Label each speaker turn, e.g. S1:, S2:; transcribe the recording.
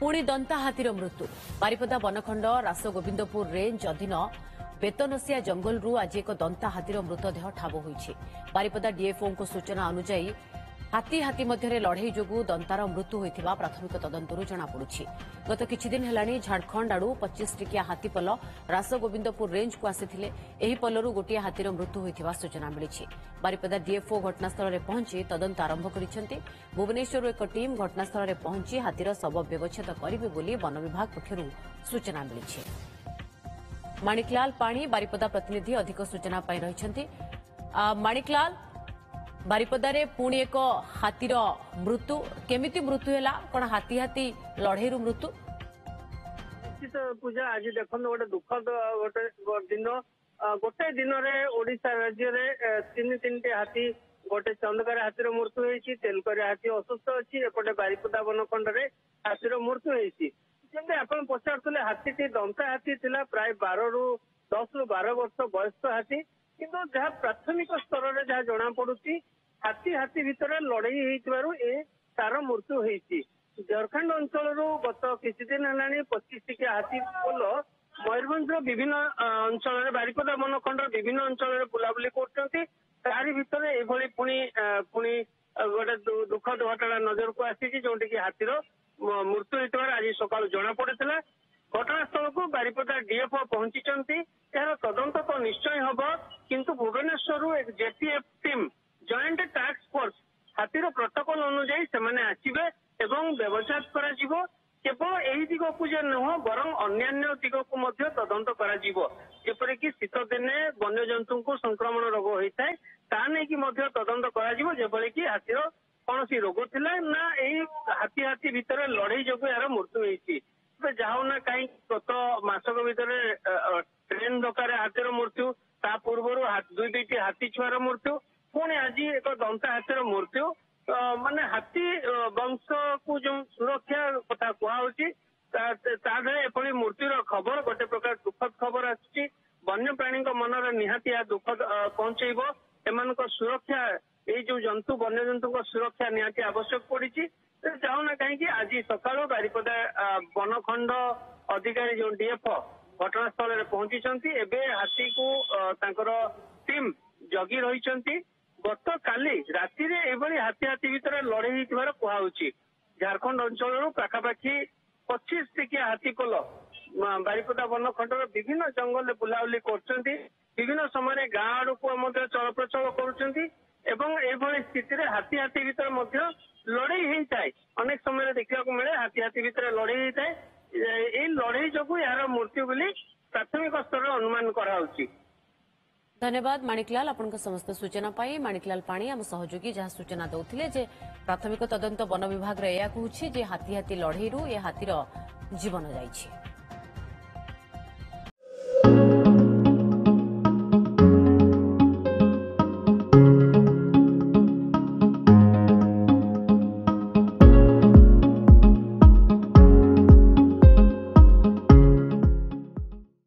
S1: पुणी दंता हाथीर मृत्यु बारिपदा बनखंड रासगोविंदपुर रेंज अधीन बेतनसिया जंगलरू आज एक दंता हाथीर मृतदेह ठाब होइछि। बारिपदा डीएफओ सूचना अनुसार हाथी मध्य लड़ई जोगु दंतार मृत्यु होइथिबा प्राथमिक तदंतरू जଣାपड़ुछि। गत किछि दिन हेलानी झारखंड आड़ू 25 टिकिया हाथीपल रासगोविंदपुर रेंज को आसिथिले। एही पल्लरू गोटिए हाथीर मृत्यु होइथिबा सूचना मिलिछि। बारिपदा डीएफओ घटनास्थल में पहुंची तदंत आरंभ करिसेंति। भुवनेश्वर एक टीम घटनास्थल में पहुंची हाथीर शव व्यवच्छेद करिवे बोली वन विभाग पक्षरु सूचना मिलिछि। माणिकलाल पाणी बारिपदा प्रतिनिधि अधिक सूचना पाई रहिसेंति। माणिकलाल बारिपदारे पुणी एक हाथीर मृत्यु केमिति मृत्यु है कौन हाथी हाथी लड़ई मृत्यु
S2: निश्चित पूजा आज देखो गोटे दुखद दिन गोटे दिन ओडिशा राज्य में तीन हाथी गोटे चंदकार हाथीर मृत्यु होती तेलुकर हाथी असुस्थ अच्छी एपटे बारिपदा बनखंड में हाथीर मृत्यु होती जमी आप पचारे हाथी दंता हाथी थिला प्राय 10 ରୁ 12 वर्ष वयस्क हाथी किंतु जहाँ प्राथमिक स्तर में जहाँ जना पड़ुची हाथी भितर लड़ई होइतिबारु तार मृत्यु होती। झारखंड अंचल गत किसी दिन है 25 टिकिया हाथी पोल मयूरभंज विभिन्न अंचल बारिपदा बनखंड विभिन्न अंचल बुलाबुली कर पुणी गोटे दुखद घटना नजर को आसी जो हाथीर मृत्यु होता आज सकाल जना पड़ा। घटनास्थल को बारिपदा डीएफओ पहुंची यार तदंत तो निश्चय हम किंतु भुवनेश्वर एक JTF team joint task force हाथीर प्रोटोकॉल अनुजाई से आसवे एवं व्यवच्छेद कर केवल यही दिग को नुह बरं अन्य दिग को तदंत करपरिक शीत दिने वन्यजंतु को संक्रमण रोग होता है ता नहीं तदंत करपरिक हाथीर कौन रोग थिला ना यही हाथी भितर लड़ई जो यार मृत्यु होती जाओ ना कहीं गत मासक भितर ट्रेन दरकार हाथीर मृत्यु ता पूर्व 2-2टी हाथी छुआर मृत्यु पुणी आज एक दंता हाथीर मृत्यु माने हाथी वंश को जो सुरक्षा कथा कहपरी मृत्युर खबर गोटे प्रकार दुखद खबर आसुची वन्य प्राणी मनर निहाती दुखद पहुंचेब एम सुरक्षा ये जो जंतु वन्य जंतु सुरक्षा निहाती आवश्यक पड़ी जाओ ना कहीं आज सकाल बारिपदा बनखंड अधिकारी जो डीएफओ घटनास्थल में पहुंची हाथी को टीम जगी रही गत काली राति हाथी भितर लड़ई कहुच्छी। झारखंड अंचल पाखापाखि 25 टिकिया हाथी पोल बारिपदा बनखंड विभिन्न जंगल बुलाबुली कर विभिन्न समय गाँ आड़ को चल प्रचल कर स्थिति हाथी भितर लड़ई होता है अनेक समय देखा मिले हाथी भितर लड़ई होता है ये लड़ई जो यार मृत्यु बोली प्राथमिक स्तर अनुमान कराउछि।
S1: धन्यवाद माणिकलाल आपन समस्त सूचना पाई। माणिकलाल पाणी आम सहयोगी जहाँ सूचना दौथिले जे प्राथमिक तदंत वन विभाग रे या कहूछि जे हाथी लड़ई ये हाथीर जीवन जाइछि।